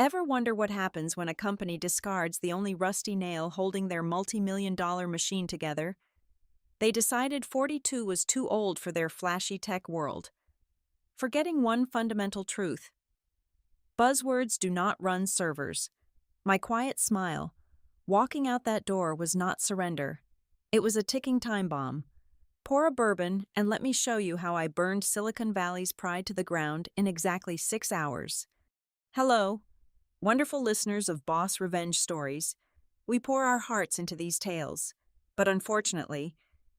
Ever wonder what happens when a company discards the only rusty nail holding their multi-million-dollar machine together? They decided 42 was too old for their flashy tech world, forgetting one fundamental truth. Buzzwords do not run servers. My quiet smile, walking out that door, was not surrender. It was a ticking time bomb. Pour a bourbon and let me show you how I burned Silicon Valley's pride to the ground in exactly 6 hours. Hello, wonderful listeners of Boss Revenge Stories. We pour our hearts into these tales, but unfortunately,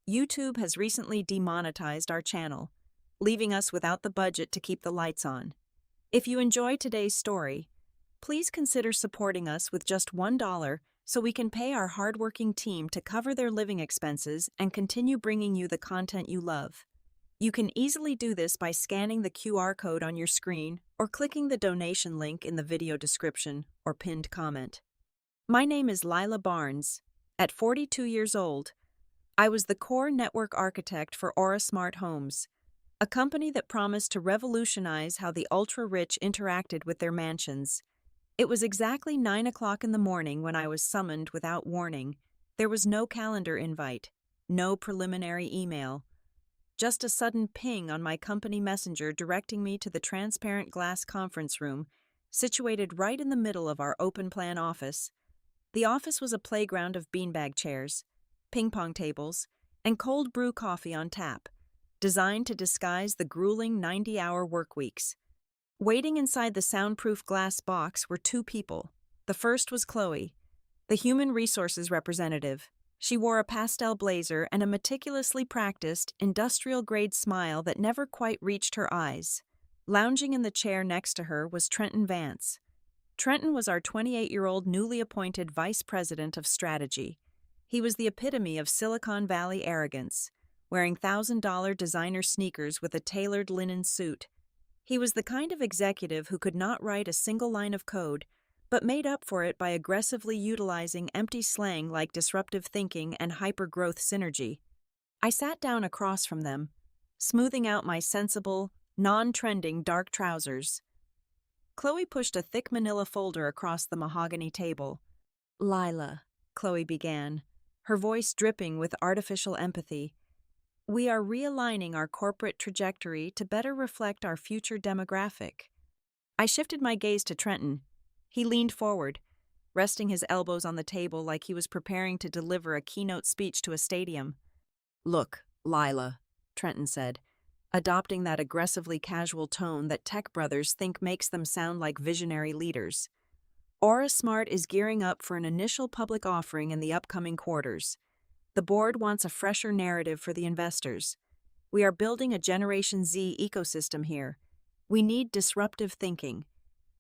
YouTube has recently demonetized our channel, leaving us without the budget to keep the lights on. If you enjoy today's story, please consider supporting us with just $1 so we can pay our hardworking team to cover their living expenses and continue bringing you the content you love. You can easily do this by scanning the QR code on your screen or clicking the donation link in the video description or pinned comment. My name is Lila Barnes. At 42 years old, I was the core network architect for Aura Smart Homes, a company that promised to revolutionize how the ultra-rich interacted with their mansions. It was exactly 9 o'clock in the morning when I was summoned without warning. There was no calendar invite, no preliminary email. Just a sudden ping on my company messenger directing me to the transparent glass conference room, situated right in the middle of our open-plan office. The office was a playground of beanbag chairs, ping-pong tables, and cold brew coffee on tap, designed to disguise the grueling 90-hour work weeks. Waiting inside the soundproof glass box were two people. The first was Chloe, the human resources representative. She wore a pastel blazer and a meticulously practiced, industrial-grade smile that never quite reached her eyes. Lounging in the chair next to her was Trenton Vance. Trenton was our 28-year-old newly appointed vice president of strategy. He was the epitome of Silicon Valley arrogance, wearing $1,000 designer sneakers with a tailored linen suit. He was the kind of executive who could not write a single line of code, but made up for it by aggressively utilizing empty slang like disruptive thinking and hyper-growth synergy. I sat down across from them, smoothing out my sensible, non-trending dark trousers. Chloe pushed a thick manila folder across the mahogany table. "Lila," Chloe began, her voice dripping with artificial empathy, "we are realigning our corporate trajectory to better reflect our future demographic." I shifted my gaze to Trenton. He leaned forward, resting his elbows on the table like he was preparing to deliver a keynote speech to a stadium. "Look, Lila," Trenton said, adopting that aggressively casual tone that tech brothers think makes them sound like visionary leaders. Aura Smart is gearing up for an initial public offering in the upcoming quarters. The board wants a fresher narrative for the investors. We are building a Generation Z ecosystem here. We need disruptive thinking.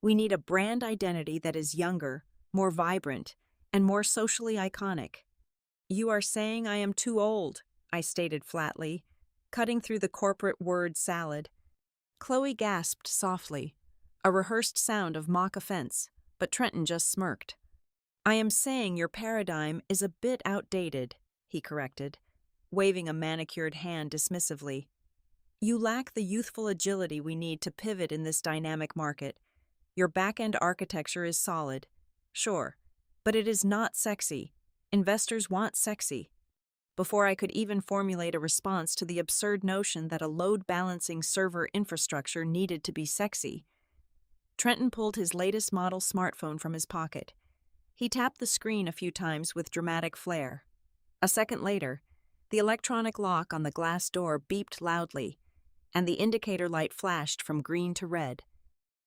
We need a brand identity that is younger, more vibrant, and more socially iconic. "You are saying I am too old," I stated flatly, cutting through the corporate word salad. Chloe gasped softly, a rehearsed sound of mock offense, but Trenton just smirked. "I am saying your paradigm is a bit outdated," he corrected, waving a manicured hand dismissively. "You lack the youthful agility we need to pivot in this dynamic market. Your back-end architecture is solid, sure, but it is not sexy. Investors want sexy." Before I could even formulate a response to the absurd notion that a load-balancing server infrastructure needed to be sexy, Trenton pulled his latest model smartphone from his pocket. He tapped the screen a few times with dramatic flair. A second later, the electronic lock on the glass door beeped loudly, and the indicator light flashed from green to red.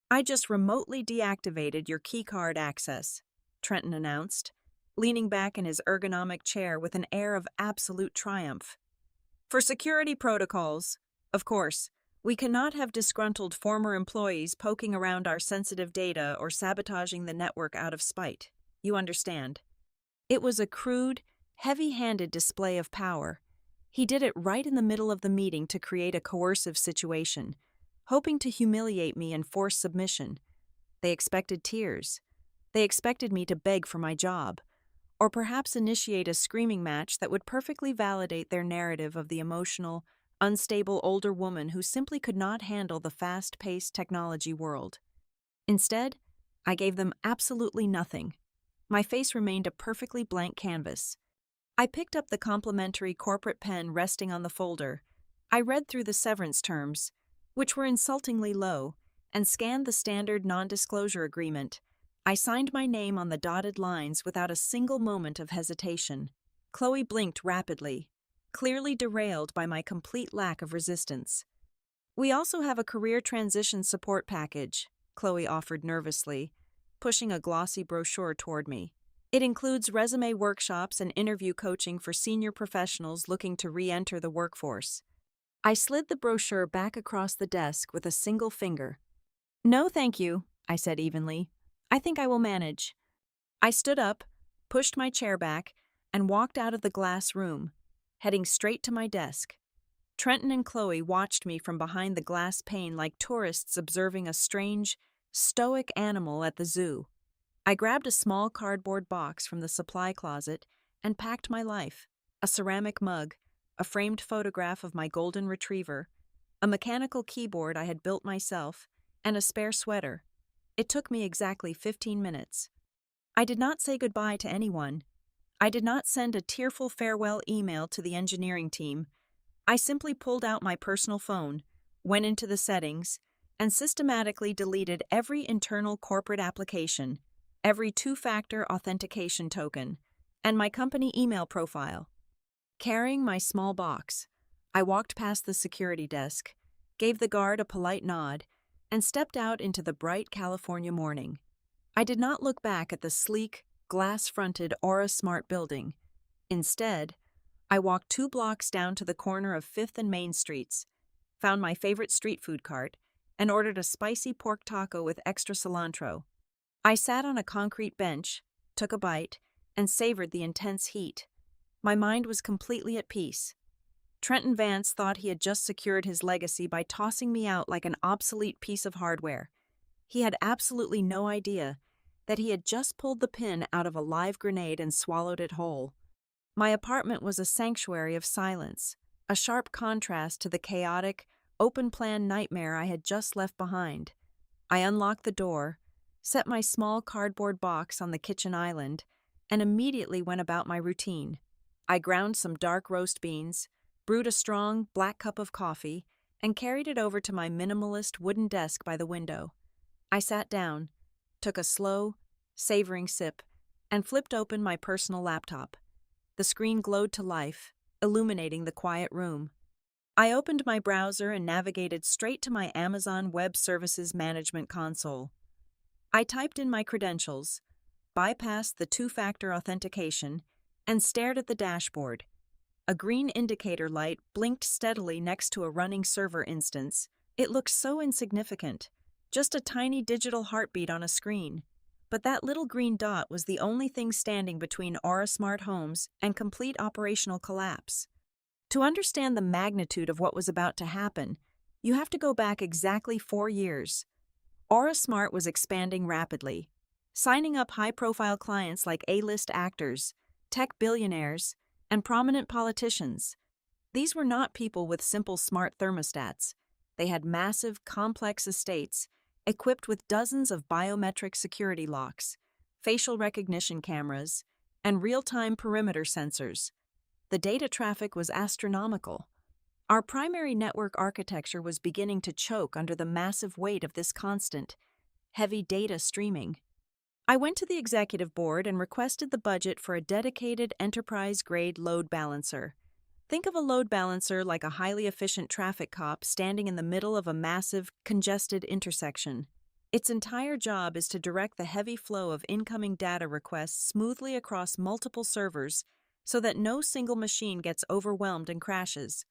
"I just remotely deactivated your keycard access," Trenton announced, leaning back in his ergonomic chair with an air of absolute triumph. "For security protocols, of course. We cannot have disgruntled former employees poking around our sensitive data or sabotaging the network out of spite. You understand." It was a crude, heavy-handed display of power. He did it right in the middle of the meeting to create a coercive situation, hoping to humiliate me and force submission. They expected tears. They expected me to beg for my job, or perhaps initiate a screaming match that would perfectly validate their narrative of the emotional, unstable older woman who simply could not handle the fast-paced technology world. Instead, I gave them absolutely nothing. My face remained a perfectly blank canvas. I picked up the complimentary corporate pen resting on the folder. I read through the severance terms, which were insultingly low, and scanned the standard non-disclosure agreement. I signed my name on the dotted lines without a single moment of hesitation. Chloe blinked rapidly, clearly derailed by my complete lack of resistance. "We also have a career transition support package," Chloe offered nervously, pushing a glossy brochure toward me. "It includes resume workshops and interview coaching for senior professionals looking to re-enter the workforce." I slid the brochure back across the desk with a single finger. "No, thank you," I said evenly. "I think I will manage." I stood up, pushed my chair back, and walked out of the glass room, heading straight to my desk. Trenton and Chloe watched me from behind the glass pane like tourists observing a strange, stoic animal at the zoo. I grabbed a small cardboard box from the supply closet and packed my life: a ceramic mug, a framed photograph of my golden retriever, a mechanical keyboard I had built myself, and a spare sweater. It took me exactly 15 minutes. I did not say goodbye to anyone. I did not send a tearful farewell email to the engineering team. I simply pulled out my personal phone, went into the settings, and systematically deleted every internal corporate application, every two-factor authentication token, and my company email profile. Carrying my small box, I walked past the security desk, gave the guard a polite nod, and stepped out into the bright California morning. I did not look back at the sleek, glass-fronted Aura Smart building. Instead, I walked 2 blocks down to the corner of 5th and Main Streets, found my favorite street food cart, and ordered a spicy pork taco with extra cilantro. I sat on a concrete bench, took a bite, and savored the intense heat. My mind was completely at peace. Trenton Vance thought he had just secured his legacy by tossing me out like an obsolete piece of hardware. He had absolutely no idea that he had just pulled the pin out of a live grenade and swallowed it whole. My apartment was a sanctuary of silence, a sharp contrast to the chaotic, open-plan nightmare I had just left behind. I unlocked the door, set my small cardboard box on the kitchen island, and immediately went about my routine. I ground some dark roast beans, brewed a strong, black cup of coffee, and carried it over to my minimalist wooden desk by the window. I sat down, took a slow, savoring sip, and flipped open my personal laptop. The screen glowed to life, illuminating the quiet room. I opened my browser and navigated straight to my Amazon Web Services Management console. I typed in my credentials, bypassed the two-factor authentication, and stared at the dashboard. A green indicator light blinked steadily next to a running server instance. It looked so insignificant, just a tiny digital heartbeat on a screen. But that little green dot was the only thing standing between Aura Smart Homes and complete operational collapse. To understand the magnitude of what was about to happen, you have to go back exactly 4 years. Aura Smart was expanding rapidly, signing up high-profile clients like A-list actors, tech billionaires, and prominent politicians. These were not people with simple smart thermostats. They had massive, complex estates, equipped with dozens of biometric security locks, facial recognition cameras, and real-time perimeter sensors. The data traffic was astronomical. Our primary network architecture was beginning to choke under the massive weight of this constant, heavy data streaming. I went to the executive board and requested the budget for a dedicated enterprise-grade load balancer. Think of a load balancer like a highly efficient traffic cop standing in the middle of a massive, congested intersection. Its entire job is to direct the heavy flow of incoming data requests smoothly across multiple servers so that no single machine gets overwhelmed and crashes.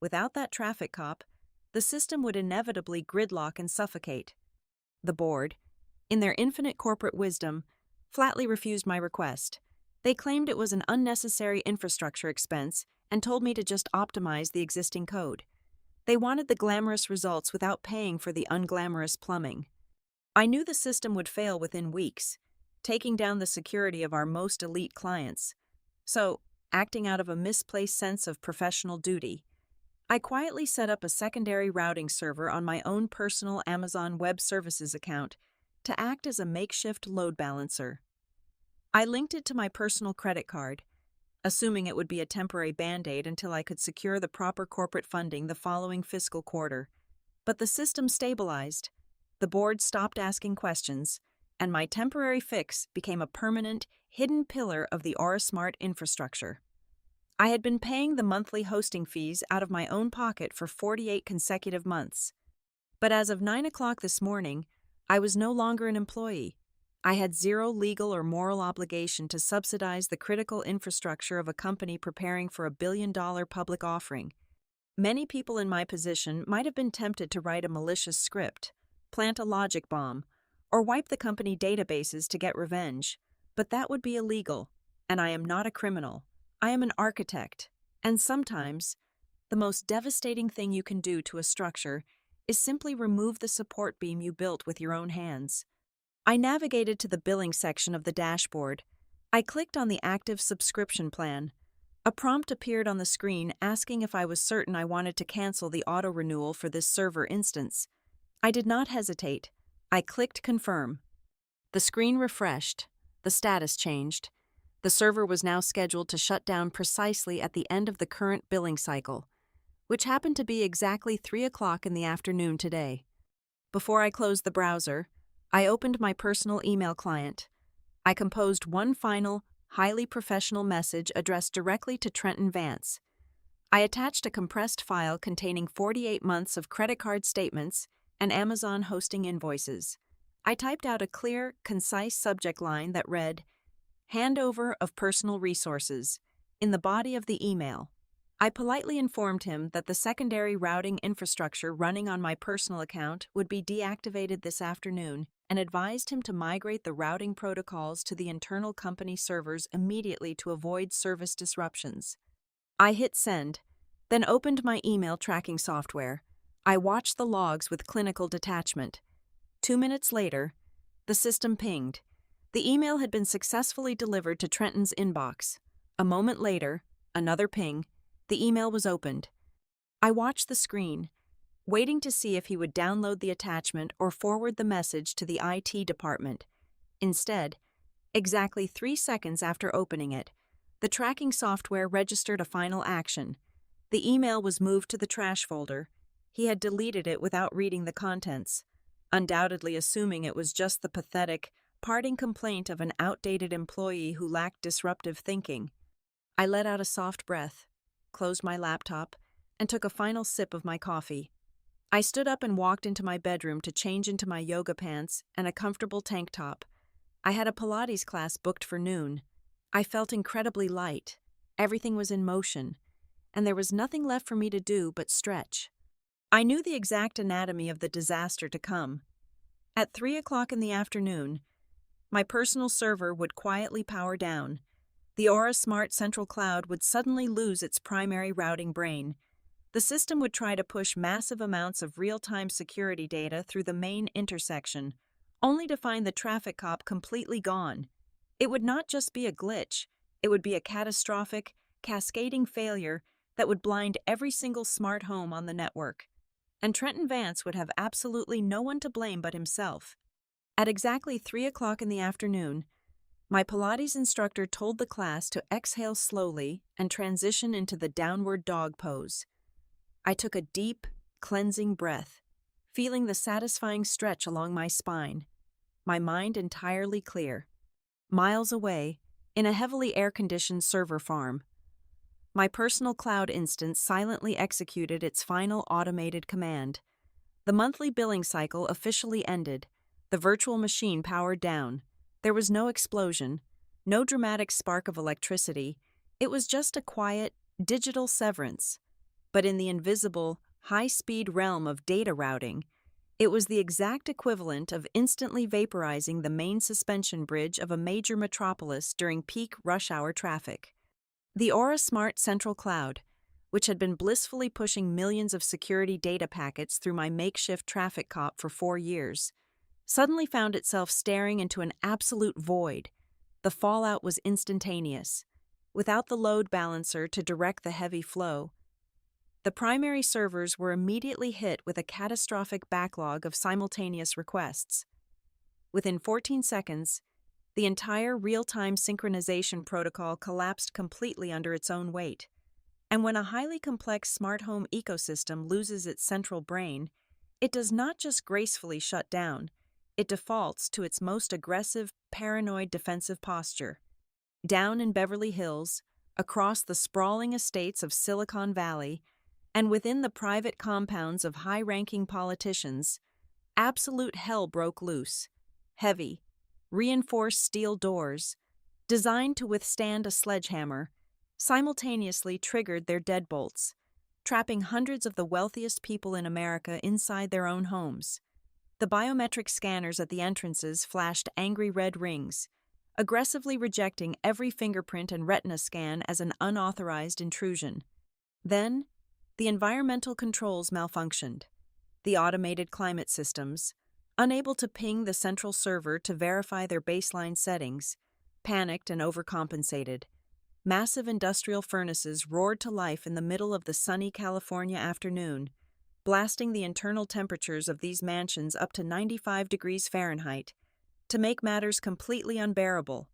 Without that traffic cop, the system would inevitably gridlock and suffocate. The board, in their infinite corporate wisdom, flatly refused my request. They claimed it was an unnecessary infrastructure expense and told me to just optimize the existing code. They wanted the glamorous results without paying for the unglamorous plumbing. I knew the system would fail within weeks, taking down the security of our most elite clients. So, acting out of a misplaced sense of professional duty, I quietly set up a secondary routing server on my own personal Amazon Web Services account to act as a makeshift load balancer. I linked it to my personal credit card, assuming it would be a temporary band-aid until I could secure the proper corporate funding the following fiscal quarter. But the system stabilized, the board stopped asking questions, and my temporary fix became a permanent, hidden pillar of the AuraSmart infrastructure. I had been paying the monthly hosting fees out of my own pocket for 48 consecutive months. But as of 9 o'clock this morning, I was no longer an employee. I had zero legal or moral obligation to subsidize the critical infrastructure of a company preparing for a billion-dollar public offering. Many people in my position might have been tempted to write a malicious script, plant a logic bomb, or wipe the company databases to get revenge. But that would be illegal, and I am not a criminal. I am an architect, and sometimes, the most devastating thing you can do to a structure is simply remove the support beam you built with your own hands. I navigated to the billing section of the dashboard. I clicked on the active subscription plan. A prompt appeared on the screen asking if I was certain I wanted to cancel the auto-renewal for this server instance. I did not hesitate. I clicked confirm. The screen refreshed. The status changed. The server was now scheduled to shut down precisely at the end of the current billing cycle, which happened to be exactly 3 o'clock in the afternoon today. Before I closed the browser, I opened my personal email client. I composed one final, highly professional message addressed directly to Trenton Vance. I attached a compressed file containing 48 months of credit card statements and Amazon hosting invoices. I typed out a clear, concise subject line that read, "Handover of personal resources," in the body of the email. I politely informed him that the secondary routing infrastructure running on my personal account would be deactivated this afternoon and advised him to migrate the routing protocols to the internal company servers immediately to avoid service disruptions. I hit send, then opened my email tracking software. I watched the logs with clinical detachment. 2 minutes later, the system pinged. The email had been successfully delivered to Trenton's inbox. A moment later, another ping. The email was opened. I watched the screen, waiting to see if he would download the attachment or forward the message to the IT department. Instead, exactly 3 seconds after opening it, the tracking software registered a final action. The email was moved to the trash folder. He had deleted it without reading the contents, undoubtedly assuming it was just the pathetic, parting complaint of an outdated employee who lacked disruptive thinking. I let out a soft breath, closed my laptop, and took a final sip of my coffee. I stood up and walked into my bedroom to change into my yoga pants and a comfortable tank top. I had a Pilates class booked for noon. I felt incredibly light. Everything was in motion, and there was nothing left for me to do but stretch. I knew the exact anatomy of the disaster to come. At 3 o'clock in the afternoon, my personal server would quietly power down. The AuraSmart central cloud would suddenly lose its primary routing brain. The system would try to push massive amounts of real-time security data through the main intersection, only to find the traffic cop completely gone. It would not just be a glitch, it would be a catastrophic, cascading failure that would blind every single smart home on the network. And Trenton Vance would have absolutely no one to blame but himself. At exactly 3 o'clock in the afternoon, my Pilates instructor told the class to exhale slowly and transition into the downward dog pose. I took a deep, cleansing breath, feeling the satisfying stretch along my spine, my mind entirely clear. Miles away, in a heavily air-conditioned server farm, my personal cloud instance silently executed its final automated command. The monthly billing cycle officially ended. The virtual machine powered down. There was no explosion, no dramatic spark of electricity. It was just a quiet, digital severance. But in the invisible, high-speed realm of data routing, it was the exact equivalent of instantly vaporizing the main suspension bridge of a major metropolis during peak rush-hour traffic. The AuraSmart Central Cloud, which had been blissfully pushing millions of security data packets through my makeshift traffic cop for 4 years, suddenly found itself staring into an absolute void. The fallout was instantaneous. Without the load balancer to direct the heavy flow, the primary servers were immediately hit with a catastrophic backlog of simultaneous requests. Within 14 seconds, the entire real-time synchronization protocol collapsed completely under its own weight. And when a highly complex smart home ecosystem loses its central brain, it does not just gracefully shut down, it defaults to its most aggressive, paranoid defensive posture. Down in Beverly Hills, across the sprawling estates of Silicon Valley, and within the private compounds of high-ranking politicians, absolute hell broke loose. Heavy, reinforced steel doors, designed to withstand a sledgehammer, simultaneously triggered their deadbolts, trapping hundreds of the wealthiest people in America inside their own homes. The biometric scanners at the entrances flashed angry red rings, aggressively rejecting every fingerprint and retina scan as an unauthorized intrusion. Then, the environmental controls malfunctioned. The automated climate systems, unable to ping the central server to verify their baseline settings, panicked and overcompensated. Massive industrial furnaces roared to life in the middle of the sunny California afternoon, blasting the internal temperatures of these mansions up to 95 degrees Fahrenheit. To make matters completely unbearable,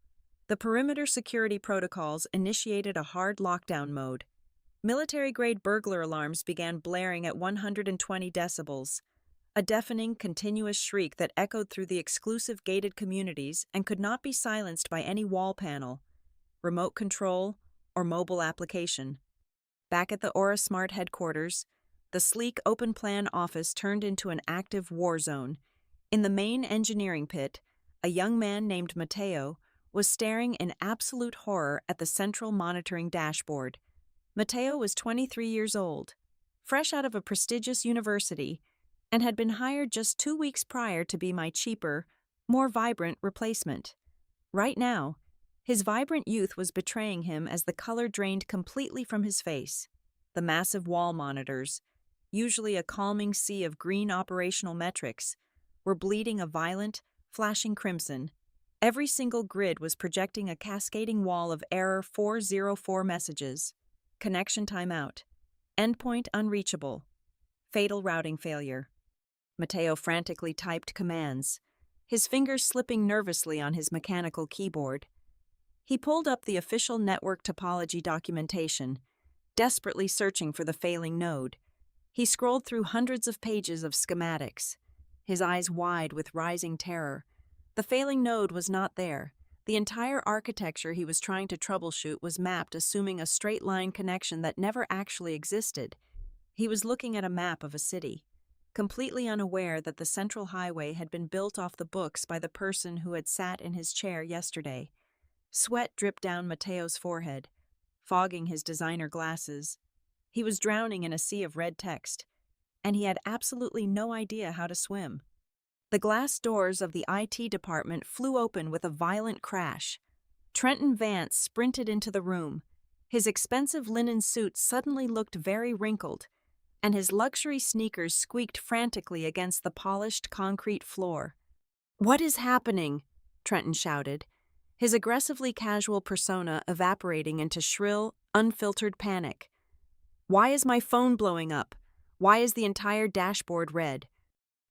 the perimeter security protocols initiated a hard lockdown mode. Military-grade burglar alarms began blaring at 120 decibels, a deafening, continuous shriek that echoed through the exclusive gated communities and could not be silenced by any wall panel, remote control, or mobile application. Back at the Aura Smart headquarters, the sleek open-plan office turned into an active war zone. In the main engineering pit, a young man named Matteo was staring in absolute horror at the central monitoring dashboard. Matteo was 23 years old, fresh out of a prestigious university, and had been hired just 2 weeks prior to be my cheaper, more vibrant replacement. Right now, his vibrant youth was betraying him as the color drained completely from his face. The massive wall monitors, usually a calming sea of green operational metrics, were bleeding a violent, flashing crimson. Every single grid was projecting a cascading wall of error 404 messages. Connection timeout. Endpoint unreachable. Fatal routing failure. Matteo frantically typed commands, his fingers slipping nervously on his mechanical keyboard. He pulled up the official network topology documentation, desperately searching for the failing node. He scrolled through hundreds of pages of schematics, his eyes wide with rising terror. The failing node was not there. The entire architecture he was trying to troubleshoot was mapped assuming a straight-line connection that never actually existed. He was looking at a map of a city, completely unaware that the central highway had been built off the books by the person who had sat in his chair yesterday. Sweat dripped down Matteo's forehead, fogging his designer glasses. He was drowning in a sea of red text, and he had absolutely no idea how to swim. The glass doors of the IT department flew open with a violent crash. Trenton Vance sprinted into the room. His expensive linen suit suddenly looked very wrinkled, and his luxury sneakers squeaked frantically against the polished concrete floor. "What is happening?" Trenton shouted, his aggressively casual persona evaporating into shrill, unfiltered panic. "Why is my phone blowing up? Why is the entire dashboard red?"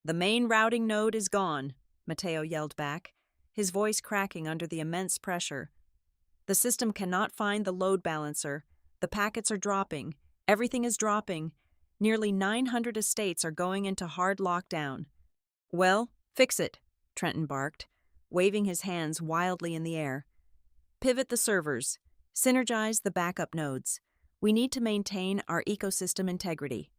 "The main routing node is gone," Matteo yelled back, his voice cracking under the immense pressure. "The system cannot find the load balancer. The packets are dropping. Everything is dropping. Nearly 900 estates are going into hard lockdown." "Well, fix it," Trenton barked, waving his hands wildly in the air. "Pivot the servers. Synergize the backup nodes. We need to maintain our ecosystem integrity."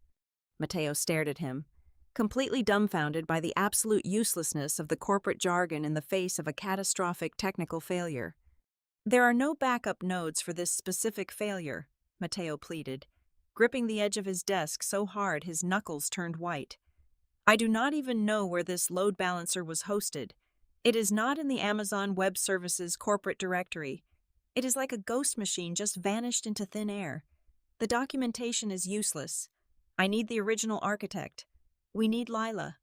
Matteo stared at him, completely dumbfounded by the absolute uselessness of the corporate jargon in the face of a catastrophic technical failure. "There are no backup nodes for this specific failure," Matteo pleaded, gripping the edge of his desk so hard his knuckles turned white. "I do not even know where this load balancer was hosted. It is not in the Amazon Web Services corporate directory. It is like a ghost machine just vanished into thin air. The documentation is useless. I need the original architect. We need Lila."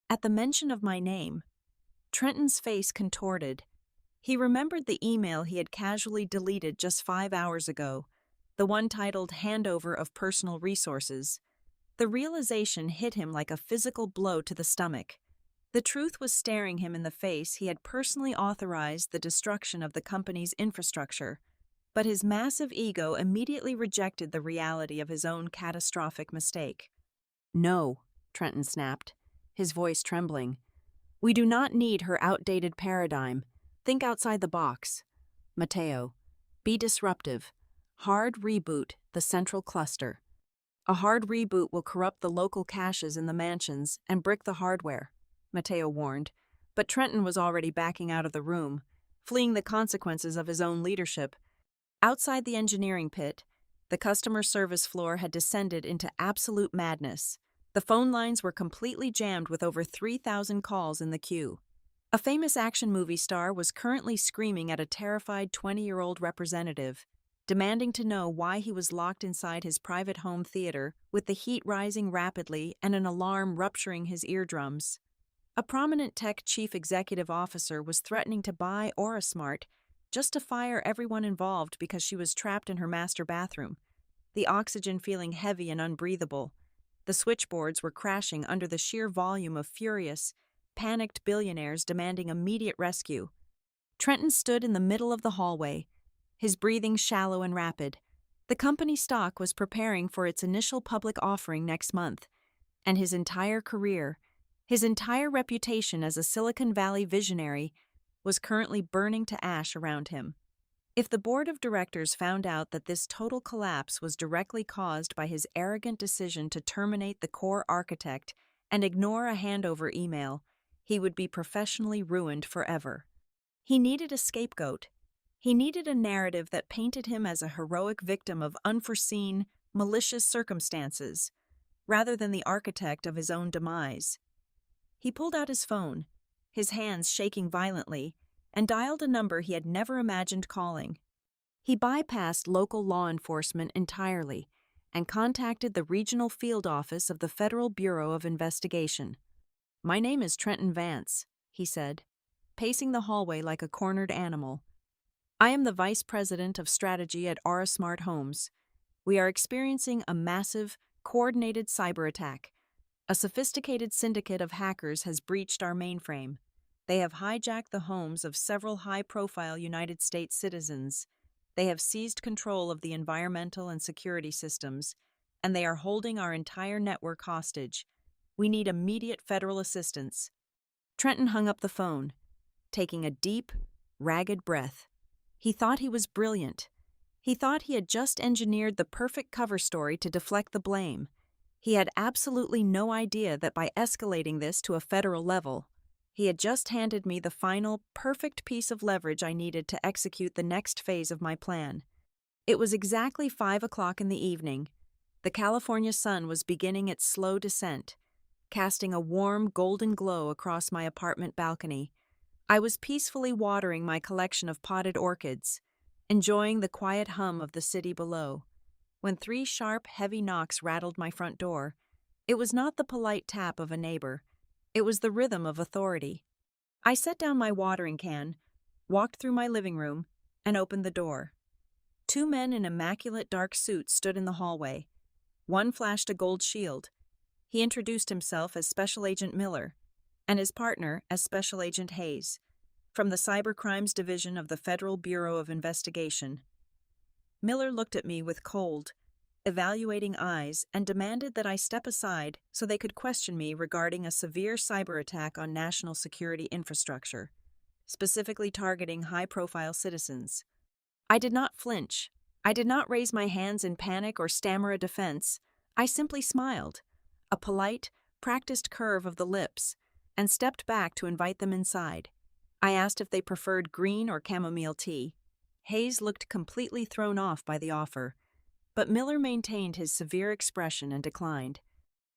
At the mention of my name, Trenton's face contorted. He remembered the email he had casually deleted just 5 hours ago, the one titled Handover of Personal Resources. The realization hit him like a physical blow to the stomach. The truth was staring him in the face. He had personally authorized the destruction of the company's infrastructure, but his massive ego immediately rejected the reality of his own catastrophic mistake. "No," Trenton snapped, his voice trembling. "We do not need her outdated paradigm. Think outside the box. Mateo, be disruptive. Hard reboot the central cluster. A hard reboot will corrupt the local caches in the mansions and brick the hardware," Mateo warned, but Trenton was already backing out of the room, fleeing the consequences of his own leadership. Outside the engineering pit, the customer service floor had descended into absolute madness. The phone lines were completely jammed with over 3,000 calls in the queue. A famous action movie star was currently screaming at a terrified 20-year-old representative, demanding to know why he was locked inside his private home theater with the heat rising rapidly and an alarm rupturing his eardrums. A prominent tech chief executive officer was threatening to buy AuraSmart just to fire everyone involved because she was trapped in her master bathroom, the oxygen feeling heavy and unbreathable. The switchboards were crashing under the sheer volume of furious, panicked billionaires demanding immediate rescue. Trenton stood in the middle of the hallway, his breathing shallow and rapid. The company stock was preparing for its initial public offering next month, and his entire career, his entire reputation as a Silicon Valley visionary, was currently burning to ash around him. If the board of directors found out that this total collapse was directly caused by his arrogant decision to terminate the core architect and ignore a handover email, he would be professionally ruined forever. He needed a scapegoat. He needed a narrative that painted him as a heroic victim of unforeseen, malicious circumstances, rather than the architect of his own demise. He pulled out his phone, his hands shaking violently, and dialed a number he had never imagined calling. He bypassed local law enforcement entirely and contacted the regional field office of the Federal Bureau of Investigation. "My name is Trenton Vance," he said, pacing the hallway like a cornered animal. "I am the vice president of strategy at AuraSmart Homes. We are experiencing a massive, coordinated cyber attack. A sophisticated syndicate of hackers has breached our mainframe. They have hijacked the homes of several high-profile United States citizens. They have seized control of the environmental and security systems, and they are holding our entire network hostage. We need immediate federal assistance." Trenton hung up the phone, taking a deep, ragged breath. He thought he was brilliant. He thought he had just engineered the perfect cover story to deflect the blame. He had absolutely no idea that by escalating this to a federal level, he had just handed me the final, perfect piece of leverage I needed to execute the next phase of my plan. It was exactly 5 o'clock in the evening. The California sun was beginning its slow descent, casting a warm, golden glow across my apartment balcony. I was peacefully watering my collection of potted orchids, enjoying the quiet hum of the city below, when 3 sharp, heavy knocks rattled my front door. It was not the polite tap of a neighbor. It was the rhythm of authority. I set down my watering can, walked through my living room, and opened the door. 2 men in immaculate dark suits stood in the hallway. One flashed a gold shield. He introduced himself as Special Agent Miller, and his partner as Special Agent Hayes, from the Cybercrimes Division of the Federal Bureau of Investigation. Miller looked at me with cold, evaluating eyes and demanded that I step aside so they could question me regarding a severe cyber attack on national security infrastructure, specifically targeting high-profile citizens. I did not flinch. I did not raise my hands in panic or stammer a defense. I simply smiled, a polite, practiced curve of the lips, and stepped back to invite them inside. I asked if they preferred green or chamomile tea. Hayes looked completely thrown off by the offer, but Miller maintained his severe expression and declined.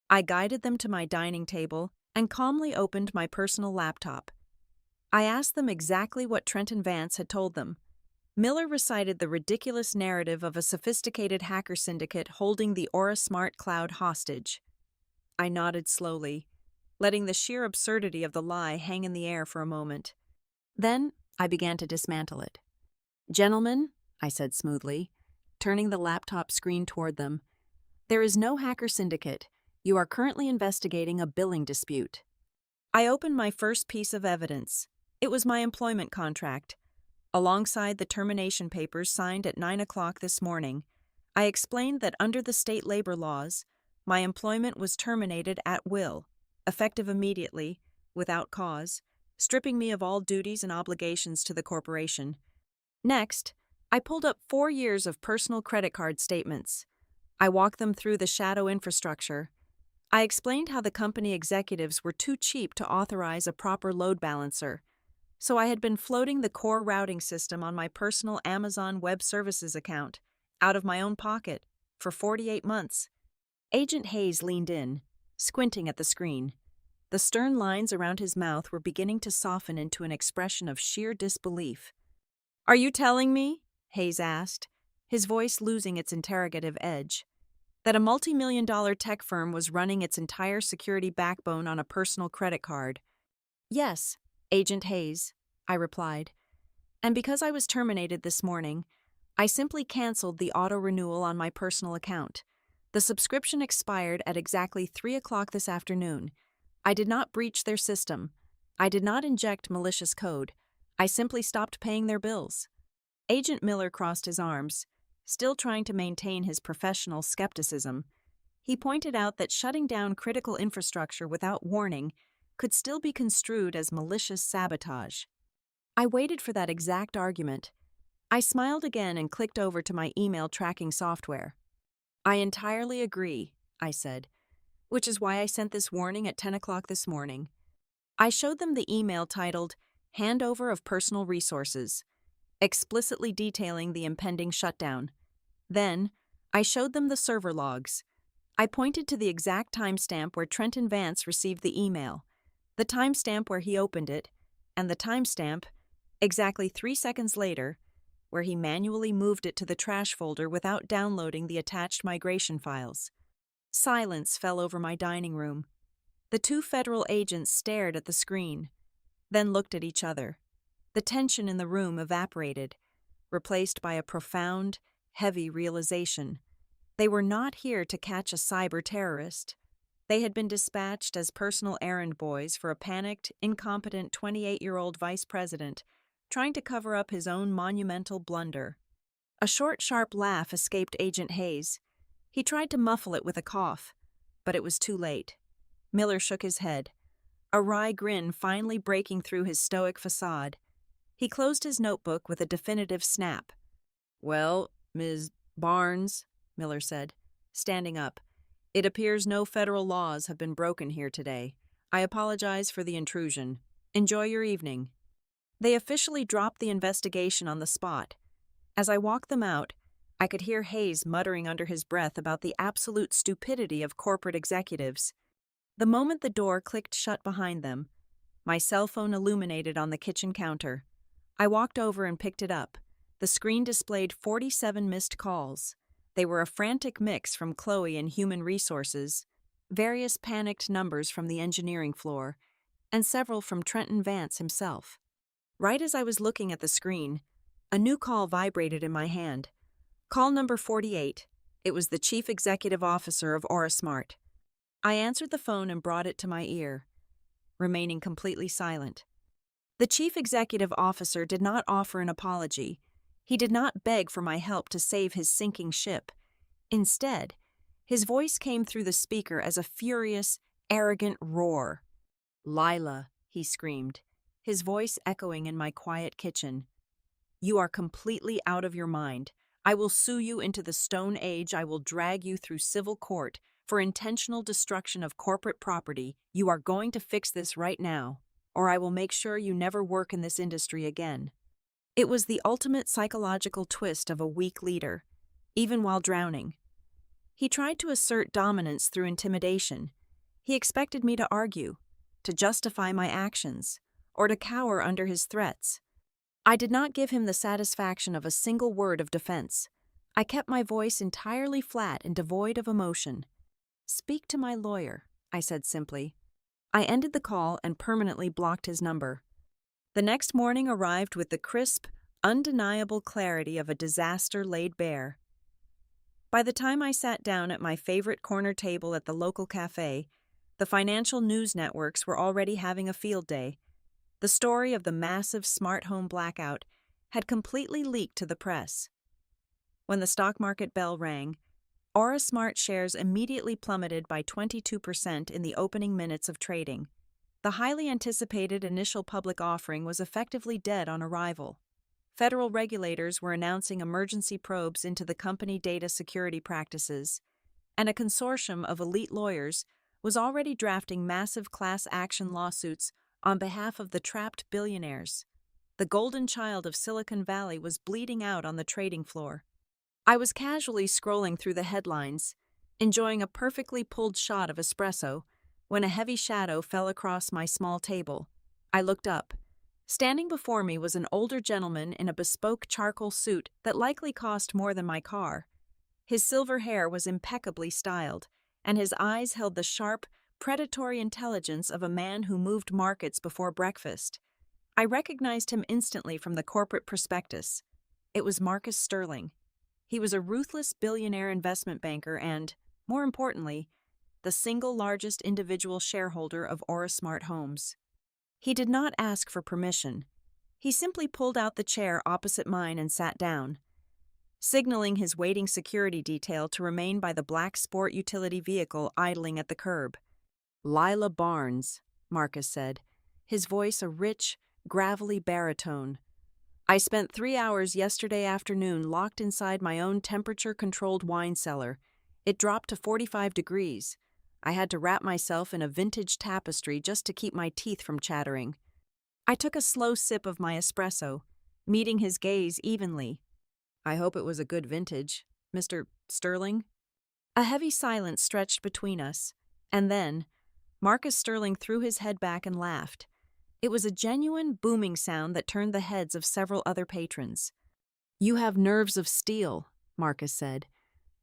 I guided them to my dining table and calmly opened my personal laptop. I asked them exactly what Trenton Vance had told them. Miller recited the ridiculous narrative of a sophisticated hacker syndicate holding the AuraSmart cloud hostage. I nodded slowly, letting the sheer absurdity of the lie hang in the air for a moment. Then I began to dismantle it. "Gentlemen," I said smoothly, turning the laptop screen toward them, "there is no hacker syndicate. You are currently investigating a billing dispute." I opened my first piece of evidence. It was my employment contract. Alongside the termination papers signed at 9 o'clock this morning, I explained that under the state labor laws, my employment was terminated at will, effective immediately, without cause, stripping me of all duties and obligations to the corporation. Next, I pulled up 4 years of personal credit card statements. I walked them through the shadow infrastructure. I explained how the company executives were too cheap to authorize a proper load balancer, so I had been floating the core routing system on my personal Amazon Web Services account, out of my own pocket, for 48 months. Agent Hayes leaned in, squinting at the screen. The stern lines around his mouth were beginning to soften into an expression of sheer disbelief. "Are you telling me," Hayes asked, his voice losing its interrogative edge, "that a multi-million-dollar tech firm was running its entire security backbone on a personal credit card?" "Yes, Agent Hayes," I replied. "And because I was terminated this morning, I simply canceled the auto-renewal on my personal account. The subscription expired at exactly 3 o'clock this afternoon. I did not breach their system. I did not inject malicious code. I simply stopped paying their bills." Agent Miller crossed his arms, still trying to maintain his professional skepticism. He pointed out that shutting down critical infrastructure without warning could still be construed as malicious sabotage. I waited for that exact argument. I smiled again and clicked over to my email tracking software. "I entirely agree," I said, "which is why I sent this warning at 10 o'clock this morning." I showed them the email titled "Handover of Personal Resources," explicitly detailing the impending shutdown. Then, I showed them the server logs. I pointed to the exact timestamp where Trenton Vance received the email, the timestamp where he opened it, and the timestamp, exactly 3 seconds later, where he manually moved it to the trash folder without downloading the attached migration files. Silence fell over my dining room. The two federal agents stared at the screen, then looked at each other. The tension in the room evaporated, replaced by a profound, heavy realization. They were not here to catch a cyber terrorist. They had been dispatched as personal errand boys for a panicked, incompetent 28-year-old vice president trying to cover up his own monumental blunder. A short, sharp laugh escaped Agent Hayes. He tried to muffle it with a cough, but it was too late. Miller shook his head, a wry grin finally breaking through his stoic facade. He closed his notebook with a definitive snap. "Well, Ms. Barnes," Miller said, standing up, "it appears no federal laws have been broken here today. I apologize for the intrusion. Enjoy your evening." They officially dropped the investigation on the spot. As I walked them out, I could hear Hayes muttering under his breath about the absolute stupidity of corporate executives. The moment the door clicked shut behind them, my cell phone illuminated on the kitchen counter. I walked over and picked it up. The screen displayed 47 missed calls. They were a frantic mix from Chloe in Human Resources, various panicked numbers from the engineering floor, and several from Trenton Vance himself. Right as I was looking at the screen, a new call vibrated in my hand. Call number 48. It was the Chief Executive Officer of AuraSmart. I answered the phone and brought it to my ear, remaining completely silent. The Chief Executive Officer did not offer an apology. He did not beg for my help to save his sinking ship. Instead, his voice came through the speaker as a furious, arrogant roar. "Lila," he screamed, his voice echoing in my quiet kitchen. "You are completely out of your mind. I will sue you into the Stone Age. I will drag you through civil court for intentional destruction of corporate property. You are going to fix this right now, or I will make sure you never work in this industry again." It was the ultimate psychological twist of a weak leader, even while drowning. He tried to assert dominance through intimidation. He expected me to argue, to justify my actions, or to cower under his threats. I did not give him the satisfaction of a single word of defense. I kept my voice entirely flat and devoid of emotion. "Speak to my lawyer," I said simply. I ended the call and permanently blocked his number. The next morning arrived with the crisp, undeniable clarity of a disaster laid bare. By the time I sat down at my favorite corner table at the local cafe, The financial news networks were already having a field day. The story of the massive smart home blackout had completely leaked to the press. When the stock market bell rang, Aura Smart shares immediately plummeted by 22% in the opening minutes of trading. The highly anticipated initial public offering was effectively dead on arrival. Federal regulators were announcing emergency probes into the company data security practices, and a consortium of elite lawyers was already drafting massive class action lawsuits on behalf of the trapped billionaires. The golden child of Silicon Valley was bleeding out on the trading floor. I was casually scrolling through the headlines, enjoying a perfectly pulled shot of espresso, when a heavy shadow fell across my small table. I looked up. Standing before me was an older gentleman in a bespoke charcoal suit that likely cost more than my car. His silver hair was impeccably styled, and his eyes held the sharp, predatory intelligence of a man who moved markets before breakfast. I recognized him instantly from the corporate prospectus. It was Marcus Sterling. He was a ruthless billionaire investment banker and, more importantly, the single largest individual shareholder of Aura Smart Homes. He did not ask for permission. He simply pulled out the chair opposite mine and sat down, signaling his waiting security detail to remain by the black sport utility vehicle idling at the curb. "Lila Barnes," Marcus said, his voice a rich, gravelly baritone. "I spent 3 hours yesterday afternoon locked inside my own temperature-controlled wine cellar. It dropped to 45 degrees. I had to wrap myself in a vintage tapestry just to keep my teeth from chattering." I took a slow sip of my espresso, meeting his gaze evenly. "I hope it was a good vintage, Mr. Sterling." A heavy silence stretched between us, and then Marcus Sterling threw his head back and laughed. It was a genuine, booming sound that turned the heads of several other patrons. "You have nerves of steel," Marcus said,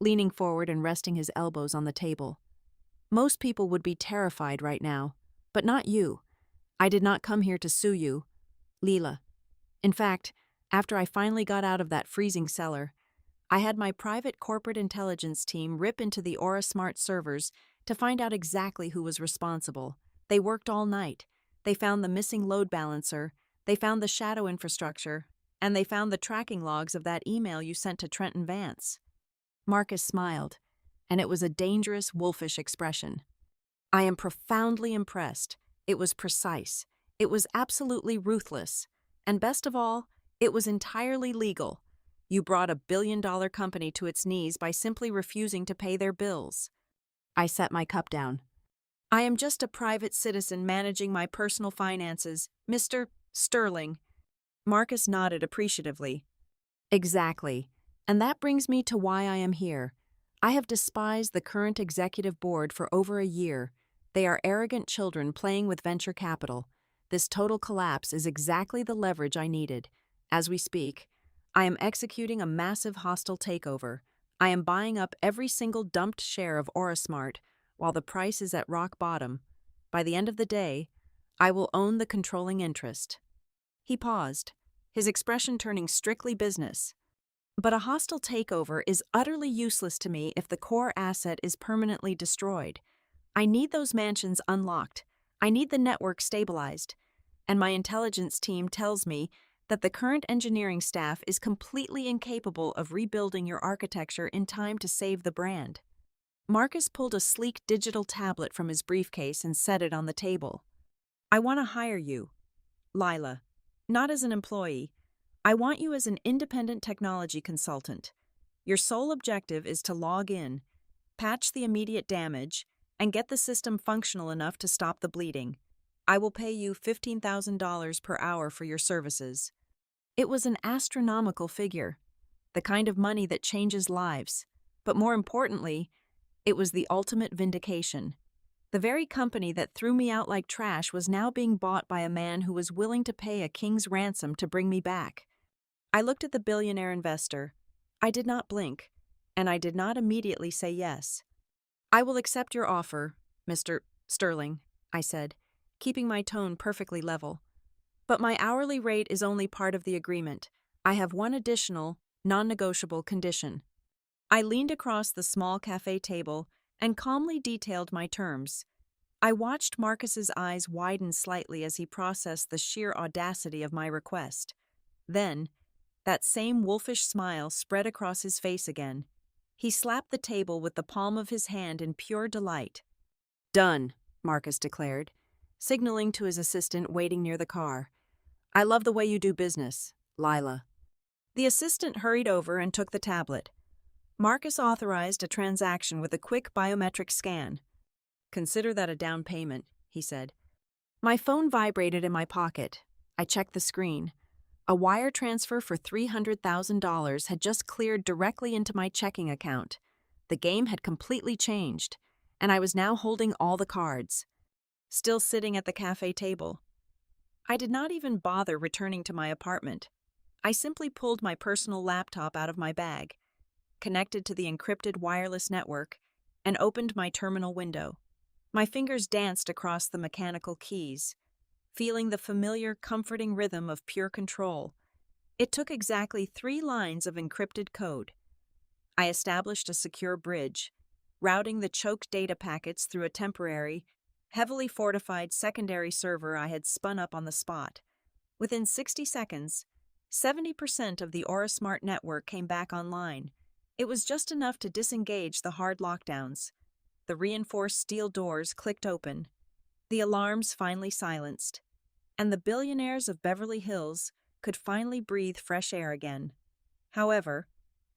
leaning forward and resting his elbows on the table. "Most people would be terrified right now, but not you. I did not come here to sue you, Leela. In fact, after I finally got out of that freezing cellar, I had my private corporate intelligence team rip into the Aura Smart servers to find out exactly who was responsible. They worked all night. They found the missing load balancer, they found the shadow infrastructure, and they found the tracking logs of that email you sent to Trenton Vance." Marcus smiled, and it was a dangerous, wolfish expression. "I am profoundly impressed. It was precise. It was absolutely ruthless. And best of all, it was entirely legal. You brought a billion-dollar company to its knees by simply refusing to pay their bills." I set my cup down. "I am just a private citizen managing my personal finances, Mr. Sterling." Marcus nodded appreciatively. "Exactly. And that brings me to why I am here. I have despised the current executive board for over a year. They are arrogant children playing with venture capital. This total collapse is exactly the leverage I needed. As we speak, I am executing a massive hostile takeover. I am buying up every single dumped share of AuraSmart while the price is at rock bottom. By the end of the day, I will own the controlling interest." He paused, his expression turning strictly business. "But a hostile takeover is utterly useless to me if the core asset is permanently destroyed. I need those mansions unlocked. I need the network stabilized. And my intelligence team tells me that the current engineering staff is completely incapable of rebuilding your architecture in time to save the brand." Marcus pulled a sleek digital tablet from his briefcase and set it on the table. "I want to hire you, Lila, not as an employee. I want you as an independent technology consultant. Your sole objective is to log in, patch the immediate damage, and get the system functional enough to stop the bleeding. I will pay you $15,000 per hour for your services." It was an astronomical figure, the kind of money that changes lives. But more importantly, it was the ultimate vindication. The very company that threw me out like trash was now being bought by a man who was willing to pay a king's ransom to bring me back. I looked at the billionaire investor. I did not blink, and I did not immediately say yes. "I will accept your offer, Mr. Sterling," I said, keeping my tone perfectly level. "But my hourly rate is only part of the agreement. I have one additional, non-negotiable condition." I leaned across the small cafe table and calmly detailed my terms. I watched Marcus's eyes widen slightly as he processed the sheer audacity of my request. Then, that same wolfish smile spread across his face again. He slapped the table with the palm of his hand in pure delight. "Done," Marcus declared, signaling to his assistant waiting near the car. "I love the way you do business, Lila." The assistant hurried over and took the tablet. Marcus authorized a transaction with a quick biometric scan. "Consider that a down payment," he said. My phone vibrated in my pocket. I checked the screen. A wire transfer for $300,000 had just cleared directly into my checking account. The game had completely changed, and I was now holding all the cards. Still sitting at the cafe table. I did not even bother returning to my apartment. I simply pulled my personal laptop out of my bag, connected to the encrypted wireless network, and opened my terminal window. My fingers danced across the mechanical keys, feeling the familiar, comforting rhythm of pure control. It took exactly 3 lines of encrypted code. I established a secure bridge, routing the choked data packets through a temporary, heavily fortified secondary server I had spun up on the spot. Within 60 seconds, 70% of the AuraSmart network came back online. It was just enough to disengage the hard lockdowns. The reinforced steel doors clicked open. The alarms finally silenced, and the billionaires of Beverly Hills could finally breathe fresh air again. However,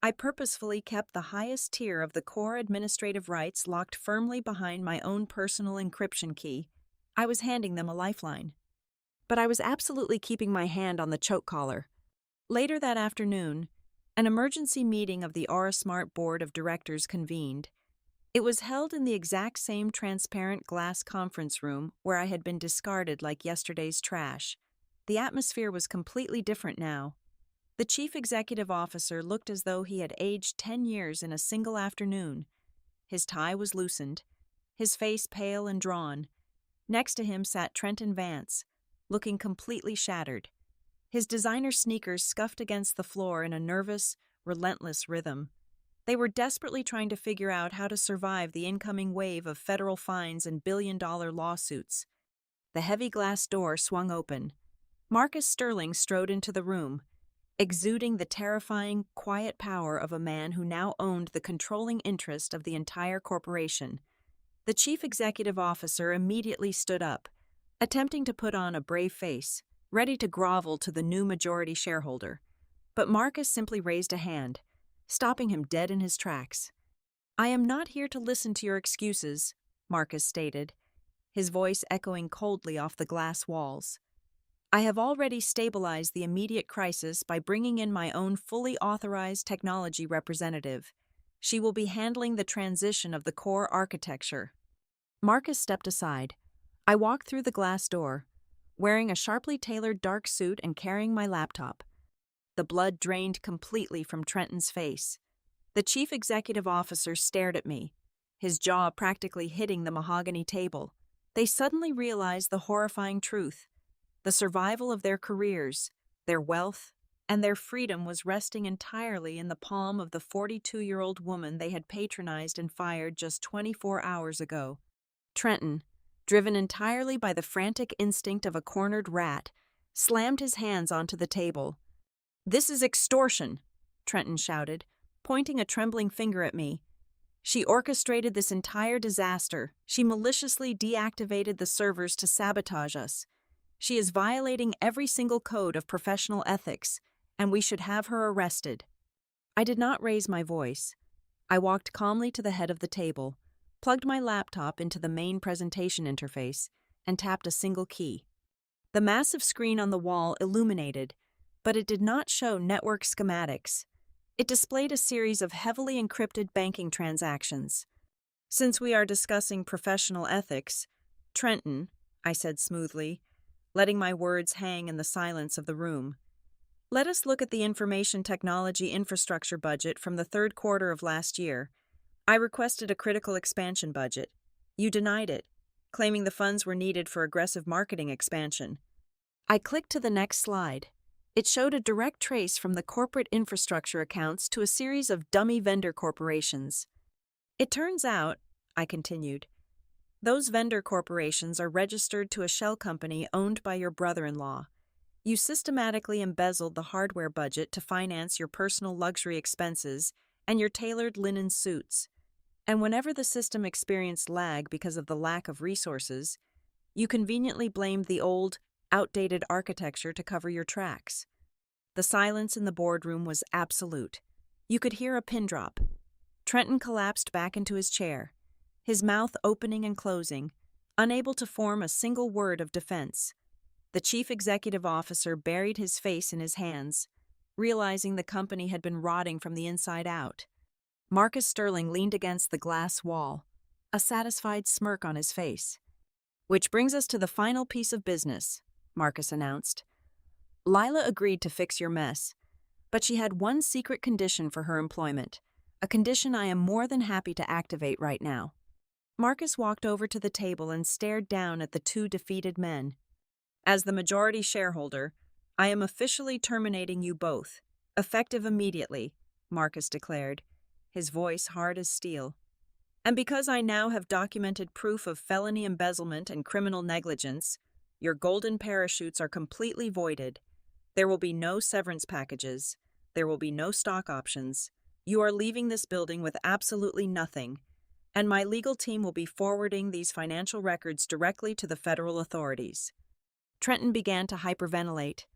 I purposefully kept the highest tier of the core administrative rights locked firmly behind my own personal encryption key. I was handing them a lifeline. But I was absolutely keeping my hand on the choke collar. Later that afternoon, an emergency meeting of the AuraSmart Board of Directors convened. It was held in the exact same transparent glass conference room where I had been discarded like yesterday's trash. The atmosphere was completely different now. The chief executive officer looked as though he had aged 10 years in a single afternoon. His tie was loosened, his face pale and drawn. Next to him sat Trenton Vance, looking completely shattered. His designer sneakers scuffed against the floor in a nervous, relentless rhythm. They were desperately trying to figure out how to survive the incoming wave of federal fines and billion-dollar lawsuits. The heavy glass door swung open. Marcus Sterling strode into the room, exuding the terrifying, quiet power of a man who now owned the controlling interest of the entire corporation. The chief executive officer immediately stood up, attempting to put on a brave face, ready to grovel to the new majority shareholder. But Marcus simply raised a hand, stopping him dead in his tracks. "I am not here to listen to your excuses," Marcus stated, his voice echoing coldly off the glass walls. "I have already stabilized the immediate crisis by bringing in my own fully authorized technology representative. She will be handling the transition of the core architecture." Marcus stepped aside. I walked through the glass door, wearing a sharply tailored dark suit and carrying my laptop. The blood drained completely from Trenton's face. The chief executive officer stared at me, his jaw practically hitting the mahogany table. They suddenly realized the horrifying truth. The survival of their careers, their wealth, and their freedom was resting entirely in the palm of the 42-year-old woman they had patronized and fired just 24 hours ago. Trenton, driven entirely by the frantic instinct of a cornered rat, slammed his hands onto the table. "This is extortion," Trenton shouted, pointing a trembling finger at me. "She orchestrated this entire disaster. She maliciously deactivated the servers to sabotage us. She is violating every single code of professional ethics, and we should have her arrested." I did not raise my voice. I walked calmly to the head of the table, plugged my laptop into the main presentation interface, and tapped a single key. The massive screen on the wall illuminated, but it did not show network schematics. It displayed a series of heavily encrypted banking transactions. "Since we are discussing professional ethics, Trenton," I said smoothly, letting my words hang in the silence of the room, "let us look at the information technology infrastructure budget from the 3rd quarter of last year. I requested a critical expansion budget. You denied it, claiming the funds were needed for aggressive marketing expansion." I clicked to the next slide. It showed a direct trace from the corporate infrastructure accounts to a series of dummy vendor corporations. "It turns out," I continued, Those vendor corporations are registered to a shell company owned by your brother-in-law. You systematically embezzled the hardware budget to finance your personal luxury expenses and your tailored linen suits. And whenever the system experienced lag because of the lack of resources, you conveniently blamed the old, outdated architecture to cover your tracks. The silence in the boardroom was absolute. You could hear a pin drop. Trenton collapsed back into his chair, his mouth opening and closing, unable to form a single word of defense. The chief executive officer buried his face in his hands, realizing the company had been rotting from the inside out. Marcus Sterling leaned against the glass wall, a satisfied smirk on his face. "Which brings us to the final piece of business," Marcus announced. "Lila agreed to fix your mess, but she had one secret condition for her employment, a condition I am more than happy to activate right now." Marcus walked over to the table and stared down at the two defeated men. "As the majority shareholder, I am officially terminating you both, effective immediately," Marcus declared, his voice hard as steel. "And because I now have documented proof of felony embezzlement and criminal negligence, your golden parachutes are completely voided. There will be no severance packages. There will be no stock options. You are leaving this building with absolutely nothing, and my legal team will be forwarding these financial records directly to the federal authorities." Trenton began to hyperventilate.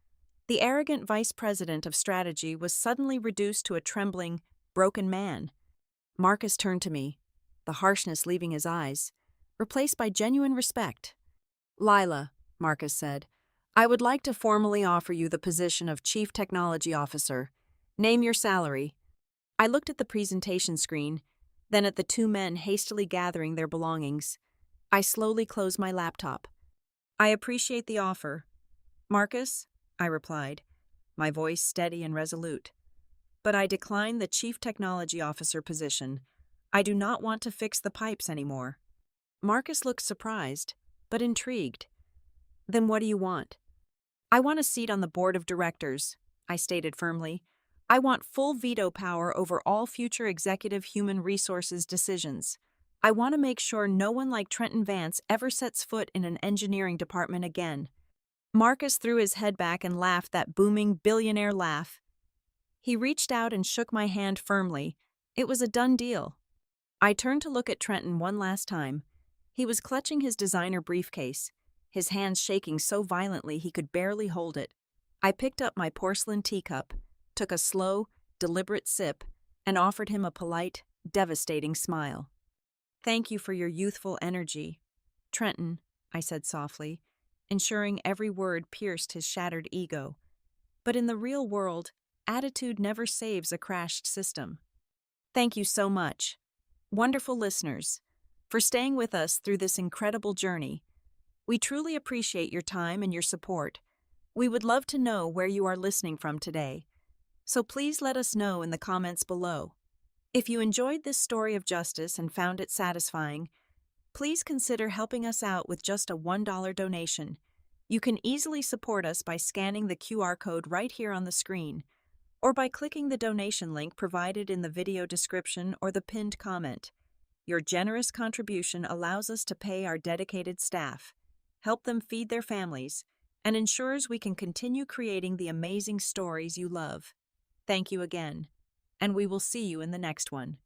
The arrogant vice president of strategy was suddenly reduced to a trembling, broken man. Marcus turned to me, the harshness leaving his eyes, replaced by genuine respect. "Lila," Marcus said, "I would like to formally offer you the position of Chief Technology Officer. Name your salary." I looked at the presentation screen, then at the two men hastily gathering their belongings. I slowly closed my laptop. "I appreciate the offer, Marcus," I replied, my voice steady and resolute. "But I decline the Chief Technology Officer position. I do not want to fix the pipes anymore." Marcus looked surprised, but intrigued. "Then what do you want?" "I want a seat on the board of directors," I stated firmly. "I want full veto power over all future executive human resources decisions. I want to make sure no one like Trenton Vance ever sets foot in an engineering department again." Marcus threw his head back and laughed that booming billionaire laugh. He reached out and shook my hand firmly. It was a done deal. I turned to look at Trenton one last time. He was clutching his designer briefcase, his hands shaking so violently he could barely hold it. I picked up my porcelain teacup, took a slow, deliberate sip, and offered him a polite, devastating smile. "Thank you for your youthful energy, Trenton," I said softly, ensuring every word pierced his shattered ego. "But in the real world, attitude never saves a crashed system." Thank you so much, wonderful listeners, for staying with us through this incredible journey. We truly appreciate your time and your support. We would love to know where you are listening from today, so please let us know in the comments below. If you enjoyed this story of justice and found it satisfying, please consider helping us out with just a $1 donation. You can easily support us by scanning the QR code right here on the screen, or by clicking the donation link provided in the video description or the pinned comment. Your generous contribution allows us to pay our dedicated staff, help them feed their families, and ensures we can continue creating the amazing stories you love. Thank you again, and we will see you in the next one.